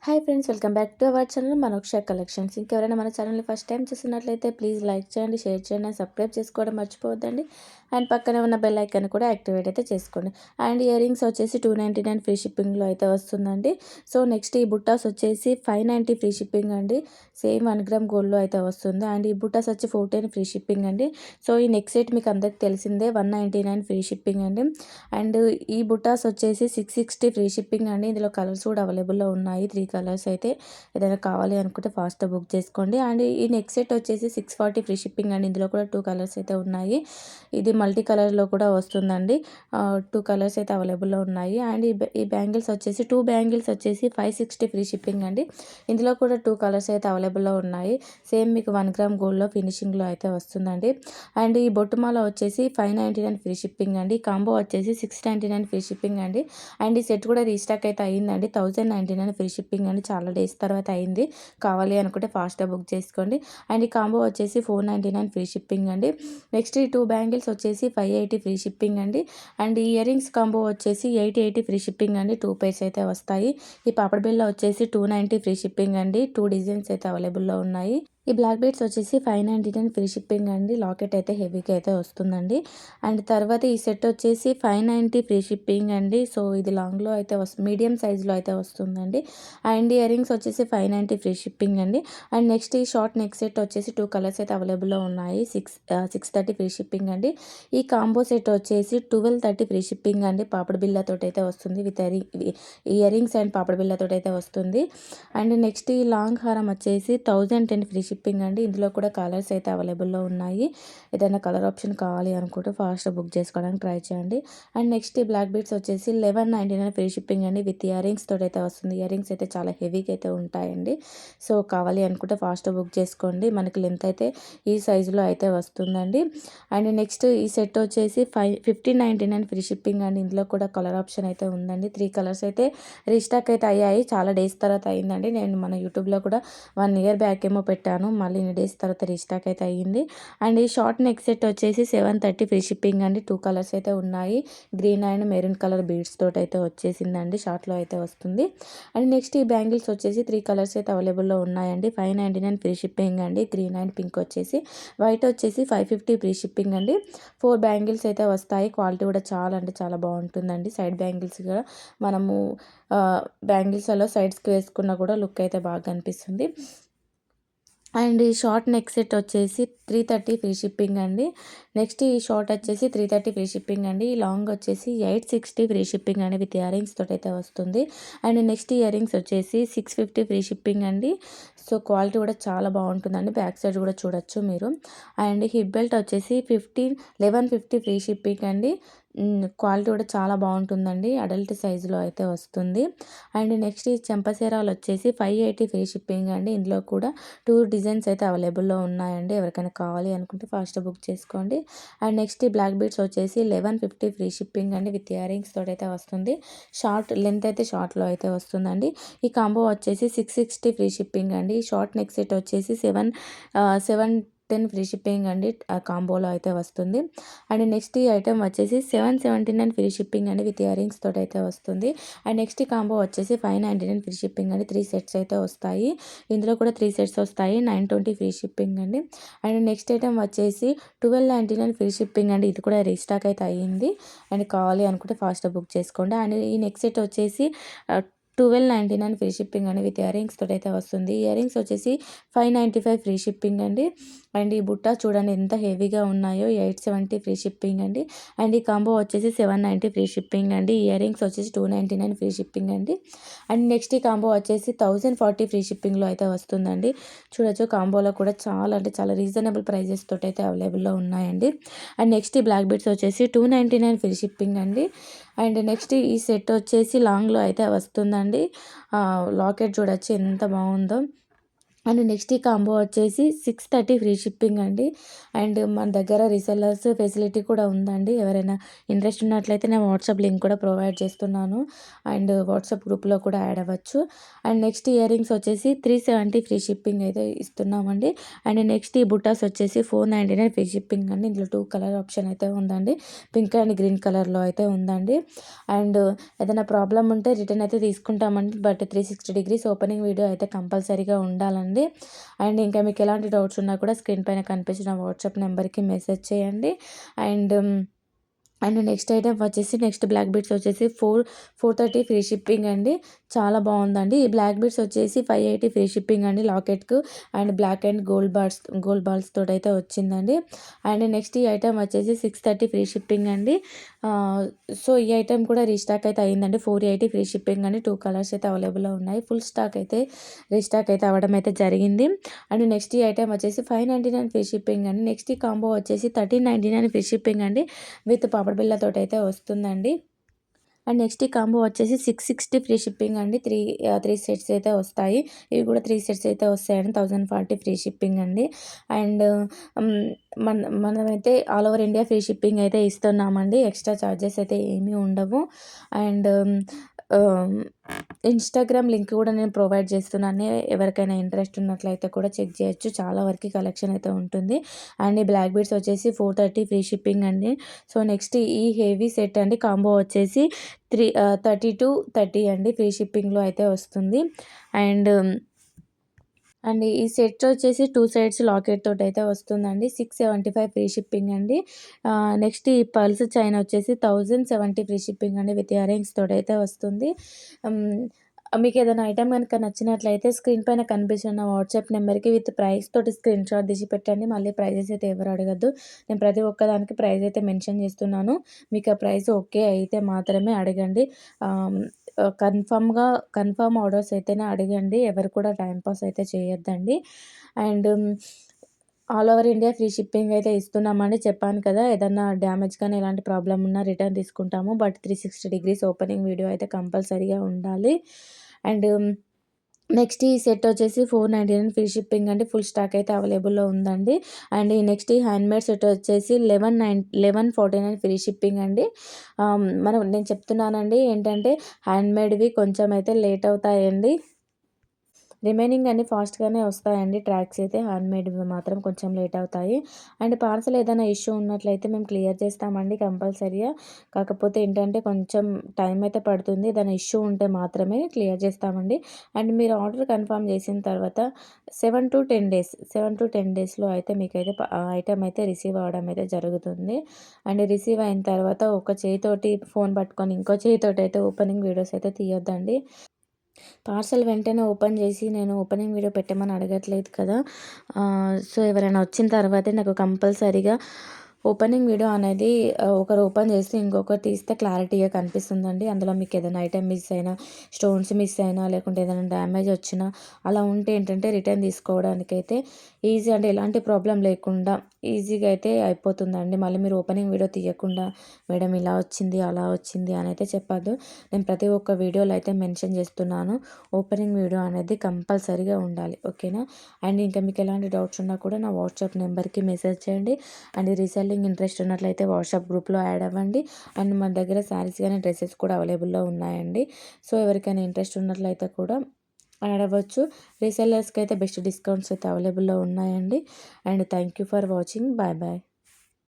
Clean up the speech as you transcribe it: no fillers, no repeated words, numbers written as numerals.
Hi friends, welcome back to our channel Manoksha collections. ఇంకెవరైనా మన ఛానల్ని ఫస్ట్ టైం చూస్తున్నట్లయితే ప్లీజ్ లైక్ చేయండి, షేర్ చేయండి, సబ్స్క్రైబ్ చేసుకోవడం మర్చిపోవద్దండి. అండ్ పక్కనే ఉన్న బెల్ ఐకాన్ కూడా యాక్టివేట్ అయితే చేసుకోండి. అండ్ ఇయర్ రింగ్స్ వచ్చేసి 299 ఫ్రీ షిప్పింగ్లో అయితే వస్తుందండి. సో నెక్స్ట్ ఈ బుట్టాస్ వచ్చేసి 590 ఫ్రీ షిప్పింగ్ అండి. సేమ్ 1 గ్రామ్ గోల్డ్లో అయితే వస్తుంది. అండ్ ఈ బుట్టాస్ వచ్చి 14 ఫ్రీ షిప్పింగ్ అండి. సో ఈ నెక్ సెట్ మీకు అందరికి తెలిసిందే 199 ఫ్రీ షిప్పింగ్ అండి. అండ్ ఈ బుట్టాస్ వచ్చేసి 660 ఫ్రీ షిప్పింగ్ అండి. ఇందులో కలర్స్ కూడా అవైలబుల్లో ఉన్నాయి, 3 కలర్స్ అయితే. ఏదైనా కావాలి అనుకుంటే ఫాస్ట్గా బుక్ చేసుకోండి. అండ్ ఈ నెక్ సెట్ వచ్చేసి 640 ఫ్రీ షిప్పింగ్ అండి. ఇందులో కూడా 2 కలర్స్ అయితే ఉన్నాయి. ఇది మల్టీ కలర్లో కూడా వస్తుందండి. 2 కలర్స్ అయితే అవైలబుల్లో ఉన్నాయి. అండ్ ఈ బ్యాంగిల్స్ వచ్చేసి 2 బ్యాంగిల్స్ వచ్చేసి 560 ఫ్రీ షిప్పింగ్ అండి. ఇందులో కూడా 2 కలర్స్ అయితే అవైలబుల్లో ఉన్నాయి. సేమ్ మీకు 1 గ్రామ్ గోల్డ్లో ఫినిషింగ్లో అయితే వస్తుందండి. అండ్ ఈ బొట్టుమాల వచ్చేసి 599 ఫ్రీ షిప్పింగ్ అండి. కాంబో వచ్చేసి 699 ఫ్రీ షిప్పింగ్ అండి. అండ్ ఈ సెట్ కూడా రీస్టాక్ అయితే అయ్యిందండి. 1099 ఫ్రీ షిప్పింగ్ అండి. చాలా డేస్ తర్వాత అయింది. కావాలి అనుకుంటే ఫాస్ట్గా బుక్ చేసుకోండి. అండ్ ఈ కాంబో వచ్చేసి 499 ఫ్రీ షిప్పింగ్ అండి. నెక్స్ట్ ఈ 2 బ్యాంగిల్స్ వచ్చేసి 580 ఫ్రీ షిప్పింగ్ అండి. అండ్ ఈ ఇయర్ రింగ్స్ కాంబో వచ్చేసి 880 ఫ్రీ షిప్పింగ్ అండి. 2 పైర్స్ అయితే వస్తాయి. ఈ పాపడ్ బిళ్ళ వచ్చేసి 290 ఫ్రీ షిప్పింగ్ అండి. 2 డిజైన్స్ అయితే అవైలబుల్లో ఉన్నాయి. ఈ బ్లాక్ బీడ్స్ వచ్చేసి 599 ఫ్రీ షిప్పింగ్ అండి. లాకెట్ అయితే హెవీగా అయితే వస్తుందండి. అండ్ తర్వాత ఈ సెట్ వచ్చేసి 590 ఫ్రీ షిప్పింగ్ అండి. సో ఇది లాంగ్లో అయితే మీడియం సైజులో అయితే వస్తుందండి. అండ్ ఇయర్ రింగ్స్ వచ్చేసి 590 ఫ్రీ షిప్పింగ్ అండి. అండ్ నెక్స్ట్ ఈ షార్ట్ నెక్ సెట్ వచ్చేసి 2 కలర్స్ అయితే అవైలబుల్లో ఉన్నాయి. 630 ఫ్రీ షిప్పింగ్ అండి. ఈ కాంబో సెట్ వచ్చేసి 1230 ఫ్రీ షిప్పింగ్ అండి. పాపడ బిళ్ళతో అయితే వస్తుంది. విత్ ఇయర్ రింగ్స్ అండ్ పాపడ బిళ్ళతో అయితే వస్తుంది. అండ్ నెక్స్ట్ ఈ లాంగ్ హారం వచ్చేసి 1010 ఫ్రీ షిప్పింగ్ అండి. ఇందులో కూడా కలర్స్ అయితే అవైలబుల్లో ఉన్నాయి. ఏదైనా కలర్ ఆప్షన్ కావాలి అనుకుంటే ఫాస్ట్గా బుక్ చేసుకోవడానికి ట్రై చేయండి. అండ్ నెక్స్ట్ ఈ బ్లాక్ బీడ్స్ వచ్చేసి 1199 ఫ్రీ షిప్పింగ్ అండి. విత్ ఇయర్ రింగ్స్ తోటి అయితే వస్తుంది. ఇయర్ రింగ్స్ అయితే చాలా హెవీగా అయితే ఉంటాయండి. సో కావాలి అనుకుంటే ఫాస్ట్గా బుక్ చేసుకోండి. మనకి లెంత్ అయితే ఈ సైజులో అయితే వస్తుందండి. అండ్ నెక్స్ట్ ఈ సెట్ వచ్చేసి 1599 ఫ్రీ షిప్పింగ్ అండి. ఇందులో కూడా కలర్ ఆప్షన్ అయితే ఉందండి. 3 కలర్స్ అయితే రీస్టాక్ అయితే అయ్యాయి. చాలా డేస్ తర్వాత అయ్యిందండి. నేను మన యూట్యూబ్లో కూడా 1 ఇయర్ బ్యాక్ ఏమో పెట్టాను. మళ్ళీ ఇన్ని డేస్ తర్వాత రీస్టాక్ అయితే అయ్యింది. అండ్ ఈ షార్ట్ నెక్ సెట్ వచ్చేసి 730 ఫ్రీ షిప్పింగ్ అండి. 2 కలర్స్ అయితే ఉన్నాయి. Green and maroon colour beads తోటి అయితే వచ్చేసిందండి. షార్ట్లో అయితే వస్తుంది. అండ్ నెక్స్ట్ ఈ బ్యాంగిల్స్ వచ్చేసి 3 కలర్స్ అయితే అవైలబుల్లో ఉన్నాయండి. 599 ఫ్రీ షిప్పింగ్ అండి. గ్రీన్ అండ్ పింక్ వచ్చేసి, వైట్ వచ్చేసి 550 ఫ్రీ షిప్పింగ్ అండి. 4 బ్యాంగిల్స్ అయితే వస్తాయి. క్వాలిటీ కూడా చాలా అంటే చాలా బాగుంటుందండి. సైడ్ బ్యాంగిల్స్ కూడా మనము బ్యాంగిల్స్లో సైడ్స్కి వేసుకున్నా కూడా లుక్ అయితే బాగా కనిపిస్తుంది. అండ్ ఈ షార్ట్ నెక్ సెట్ వచ్చేసి 330 ఫ్రీ షిప్పింగ్ అండి. నెక్స్ట్ ఈ షార్ట్ వచ్చేసి 330 ఫ్రీ షిప్పింగ్ అండి. ఈ లాంగ్ వచ్చేసి 860 ఫ్రీ షిప్పింగ్ అండి. విత్ ఇయర్ రింగ్స్ తోటి అయితే వస్తుంది. అండ్ నెక్స్ట్ ఇయర్ రింగ్స్ వచ్చేసి 650 ఫ్రీ షిప్పింగ్ అండి. సో క్వాలిటీ కూడా చాలా బాగుంటుందండి. బ్యాక్ సైడ్ కూడా చూడొచ్చు మీరు. అండ్ హిప్ బెల్ట్ వచ్చేసి 1150 ఫ్రీ షిప్పింగ్ అండి. క్వాలిటీ కూడా చాలా బాగుంటుందండి. అడల్ట్ సైజులో అయితే వస్తుంది. అండ్ నెక్స్ట్ ఈ చెంపసీరాలు వచ్చేసి 580 ఫ్రీ షిప్పింగ్ అండి. ఇందులో కూడా 2 డిజైన్స్ అయితే అవైలబుల్లో ఉన్నాయండి. ఎవరికైనా కావాలి అనుకుంటే ఫాస్ట్ బుక్ చేసుకోండి. అండ్ నెక్స్ట్ ఈ బ్లాక్ బీడ్స్ వచ్చేసి 1150 ఫ్రీ షిప్పింగ్ అండి. విత్ ఇయర్ రింగ్స్ తోటి అయితే వస్తుంది. షార్ట్ లెంత్ అయితే షార్ట్లో అయితే వస్తుందండి. ఈ కాంబో వచ్చేసి 660 ఫ్రీ షిప్పింగ్ అండి. షార్ట్ నెక్ సెట్ వచ్చేసి 710 ఫ్రీ షిప్పింగ్ అండి. ఆ కాంబోలో అయితే వస్తుంది. అండ్ నెక్స్ట్ ఈ ఐటమ్ వచ్చేసి 779 ఫ్రీ షిప్పింగ్ అండి. విత్ ఇయర్ రింగ్స్ తోటి అయితే వస్తుంది. అండ్ నెక్స్ట్ ఈ కాంబో వచ్చేసి 599 ఫ్రీ షిప్పింగ్ అండి. 3 సెట్స్ అయితే వస్తాయి. ఇందులో కూడా 3 సెట్స్ వస్తాయి. 920 ఫ్రీ షిప్పింగ్ అండి. అండ్ నెక్స్ట్ ఐటమ్ వచ్చేసి 1299 ఫ్రీ షిప్పింగ్ అండి. ఇది కూడా రీస్టాక్ అయితే అయ్యింది. అండ్ కావాలి అనుకుంటే ఫాస్ట్గా బుక్ చేసుకోండి. అండ్ ఈ నెక్స్ట్ సెట్ వచ్చేసి 1299 ఫ్రీ షిప్పింగ్ అండి. విత్ ఇయర్ రింగ్స్ తోటి అయితే వస్తుంది. ఇయర్ రింగ్స్ వచ్చేసి 595 ఫ్రీ షిప్పింగ్ అండి. అండ్ ఈ బుట్ట చూడండి ఎంత హెవీగా ఉన్నాయో. 870 ఫ్రీ షిప్పింగ్ అండి. అండ్ ఈ కాంబో వచ్చేసి 790 ఫ్రీ షిప్పింగ్ అండి. ఇయర్ రింగ్స్ వచ్చేసి 299 ఫ్రీ షిప్పింగ్ అండి. అండ్ నెక్స్ట్ ఈ కాంబో వచ్చేసి 1040 ఫ్రీ షిప్పింగ్లో అయితే వస్తుందండి. చూడొచ్చు కాంబోలో కూడా చాలా అంటే చాలా రీజనబుల్ ప్రైజెస్ తోటి అయితే అవైలబుల్లో ఉన్నాయండి. అండ్ నెక్స్ట్ ఈ బ్లాక్ బీడ్స్ వచ్చేసి 299 ఫ్రీ షిప్పింగ్ అండి. అండ్ నెక్స్ట్ ఈ సెట్ వచ్చేసి లాంగ్లో అయితే వస్తుందండి. లాకెట్ చూడొచ్చు ఎంత బాగుందో. అండ్ నెక్స్ట్ ఈ కాంబో వచ్చేసి 630 ఫ్రీ షిప్పింగ్ అండి. అండ్ మన దగ్గర రీసెల్లర్స్ ఫెసిలిటీ కూడా ఉందండి. ఎవరైనా ఇంట్రెస్ట్ ఉన్నట్లయితే నేను వాట్సాప్ లింక్ కూడా ప్రొవైడ్ చేస్తున్నాను. అండ్ వాట్సాప్ గ్రూప్లో కూడా యాడ్ అవ్వచ్చు. అండ్ నెక్స్ట్ ఇయర్ రింగ్స్ వచ్చేసి 370 ఫ్రీ షిప్పింగ్ అయితే ఇస్తున్నామండి. అండ్ నెక్స్ట్ ఈ బుట్టాస్ వచ్చేసి 499 ఫ్రీ షిప్పింగ్ అండి. ఇందులో 2 కలర్ ఆప్షన్ అయితే ఉందండి. పింక్ అండ్ గ్రీన్ కలర్లో అయితే ఉందండి. అండ్ ఏదైనా ప్రాబ్లమ్ ఉంటే రిటర్న్ అయితే తీసుకుంటామండి. బట్ 360 డిగ్రీస్ ఓపెనింగ్ వీడియో అయితే కంపల్సరీగా ఉండాలండి. అండ్ ఇంకా మీకు ఎలాంటి డౌట్స్ ఉన్నా కూడా స్క్రీన్ పైన కనిపించిన వాట్సాప్ నెంబర్కి మెసేజ్ చేయండి. అండ్ అండ్ నెక్స్ట్ ఐటెం వచ్చేసి నెక్స్ట్ బ్లాక్ బీడ్స్ వచ్చేసి 430 ఫ్రీ షిప్పింగ్ అండి. చాలా బాగుందండి. ఈ బ్లాక్ బీడ్స్ వచ్చేసి 580 ఫ్రీ షిప్పింగ్ అండి లాకెట్కు. And black and gold balls తోటి అయితే వచ్చిందండి. అండ్ నెక్స్ట్ ఈ ఐటెం వచ్చేసి 630 ఫ్రీ షిప్పింగ్ అండి. సో ఈ ఐటెం కూడా రీస్టాక్ అయితే అయ్యిందండి. 480 ఫ్రీ షిప్పింగ్ అండి. 2 కలర్స్ అయితే అవైలబుల్లో ఉన్నాయి. ఫుల్ స్టాక్ అయితే రీస్టాక్ అయితే అవ్వడం అయితే జరిగింది. అండ్ నెక్స్ట్ ఈ ఐటెం వచ్చేసి 599 ఫ్రీ షిప్పింగ్ అండి. నెక్స్ట్ ఈ కాంబో వచ్చేసి 1399 ఫ్రీ షిప్పింగ్ అండి విత్ పాపడ్ బిళ్ళతోటి అయితే వస్తుందండి. అండ్ నెక్స్ట్ ఈ కాంబో వచ్చేసి 660 ఫ్రీ షిప్పింగ్ అండి. త్రీ సెట్స్ అయితే వస్తాయి. ఇవి కూడా 3 సెట్స్ అయితే వస్తాయండి. 1040 ఫ్రీ షిప్పింగ్ అండి. అండ్ మన మనమైతే all over India free shipping అయితే ఇస్తున్నామండి. ఎక్స్ట్రా ఛార్జెస్ అయితే ఏమీ ఉండవు. అండ్ ఇన్స్టాగ్రామ్ లింక్ కూడా నేను ప్రొవైడ్ చేస్తున్నాను. ఎవరికైనా ఇంట్రెస్ట్ ఉన్నట్లయితే కూడా చెక్ చేయొచ్చు. చాలా వరకు కలెక్షన్ అయితే ఉంటుంది. అండ్ ఈ బ్లాక్ బీడ్స్ వచ్చేసి 430 ఫ్రీ షిప్పింగ్ అండి. సో నెక్స్ట్ ఈ హెవీ సెట్ అండి కాంబో వచ్చేసి 30 అండి ఫ్రీ షిప్పింగ్లో అయితే వస్తుంది. అండ్ ఈ సెట్ వచ్చేసి 2 సైడ్స్ లాకెట్ తోటి అయితే వస్తుందండి. 675 ఫ్రీ షిప్పింగ్ అండి. నెక్స్ట్ ఈ పల్స్ చైన్ వచ్చేసి 1070 ఫ్రీ షిప్పింగ్ అండి విత్ ఇయర్ రింగ్స్ తోటి అయితే వస్తుంది. మీకు ఏదైనా ఐటెం కనుక నచ్చినట్లయితే స్క్రీన్ పైన కనిపిస్తున్న వాట్సాప్ నెంబర్కి విత్ ప్రైస్ తోటి స్క్రీన్ షాట్ తీసి పెట్టండి. మళ్ళీ ప్రైజెస్ అయితే ఎవరు అడగద్దు. నేను ప్రతి ఒక్కదానికి ప్రైస్ అయితే మెన్షన్ చేస్తున్నాను. మీకు ఆ ప్రైస్ ఓకే అయితే మాత్రమే అడగండి. కన్ఫర్మ్ ఆర్డర్స్ అయితేనే అడగండి. ఎవరు కూడా టైంపాస్ అయితే చేయొద్దండి. And all over India free shipping అయితే ఇస్తున్నామండి. చెప్పాను కదా, ఏదన్నా డ్యామేజ్ కానీ ఎలాంటి ప్రాబ్లమ్ ఉన్నా రిటర్న్ తీసుకుంటాము. బట్ 360 డిగ్రీస్ ఓపెనింగ్ వీడియో అయితే కంపల్సరీగా ఉండాలి. అండ్ నెక్స్ట్ ఈ సెట్ వచ్చేసి 499 ఫ్రీ షిప్పింగ్ అండి. ఫుల్ స్టాక్ అయితే అవైలబుల్లో ఉందండి. అండ్ ఈ నెక్స్ట్ ఈ హ్యాండ్మేడ్ సెట్ వచ్చేసి 1149 ఫ్రీ షిప్పింగ్ అండి. నేను చెప్తున్నానండి ఏంటంటే హ్యాండ్మేడ్వి కొంచెం అయితే లేట్ అవుతాయండి. రిమైనింగ్ అన్నీ ఫాస్ట్గానే వస్తాయండి. ట్రాక్స్ అయితే హ్యాండ్మేడ్వి మాత్రం కొంచెం లేట్ అవుతాయి. అండ్ పార్సల్ ఏదైనా ఇష్యూ ఉన్నట్లయితే మేము క్లియర్ చేస్తామండి కంపల్సరీగా. కాకపోతే ఏంటంటే కొంచెం టైం అయితే పడుతుంది. ఏదైనా ఇష్యూ ఉంటే మాత్రమే క్లియర్ చేస్తామండి. అండ్ మీరు ఆర్డర్ కన్ఫర్మ్ చేసిన తర్వాత 7 to 10 డేస్లో అయితే మీకైతే ఐటెం అయితే రిసీవ్ అవ్వడం అయితే జరుగుతుంది. అండ్ రిసీవ్ అయిన తర్వాత ఒక చేయితోటి ఫోన్ పట్టుకొని ఇంకో చేయితోటి అయితే ఓపెనింగ్ వీడియోస్ అయితే తీయొద్దండి. పార్సల్ వెంటనే ఓపెన్ చేసి నేను ఓపెనింగ్ వీడియో పెట్టమని అడగట్లేదు కదా. సో ఎవరైనా వచ్చిన తర్వాతే నాకు కంపల్సరీగా ఓపెనింగ్ వీడియో అనేది ఒకరు ఓపెన్ చేసి ఇంకొకరు తీస్తే క్లారిటీగా కనిపిస్తుందండి. అందులో మీకు ఏదైనా ఐటెం మిస్ అయినా, స్టోన్స్ మిస్ అయినా, లేకుంటే ఏదైనా డ్యామేజ్ వచ్చినా అలా ఉంటే ఏంటంటే రిటర్న్ తీసుకోవడానికైతే ఈజీ, అంటే ఎలాంటి ప్రాబ్లం లేకుండా ఈజీగా అయితే అయిపోతుందండి. మళ్ళీ మీరు ఓపెనింగ్ వీడియో తీయకుండా మేడం ఇలా వచ్చింది అలా వచ్చింది అని అయితే చెప్పద్దు. నేను ప్రతి ఒక్క వీడియోలో అయితే మెన్షన్ చేస్తున్నాను. ఓపెనింగ్ వీడియో అనేది కంపల్సరీగా ఉండాలి. ఓకేనా. అండ్ ఇంకా మీకు ఎలాంటి డౌట్స్ ఉన్నా కూడా నా వాట్సాప్ నెంబర్కి మెసేజ్ చేయండి. అండ్ రీసెల్లింగ్ ఇంట్రెస్ట్ ఉన్నట్లయితే వాట్సాప్ గ్రూప్లో యాడ్ అవ్వండి. అండ్ మన దగ్గర శారీస్ కానీ డ్రెస్సెస్ కూడా అవైలబుల్లో ఉన్నాయండి. సో ఎవరికైనా ఇంట్రెస్ట్ ఉన్నట్లయితే కూడా యాడ్ అవ్వచ్చు. రీసెల్లర్స్కి అయితే బెస్ట్ డిస్కౌంట్స్ అయితే అవైలబుల్లో ఉన్నాయండి. And thank you for watching. Bye bye.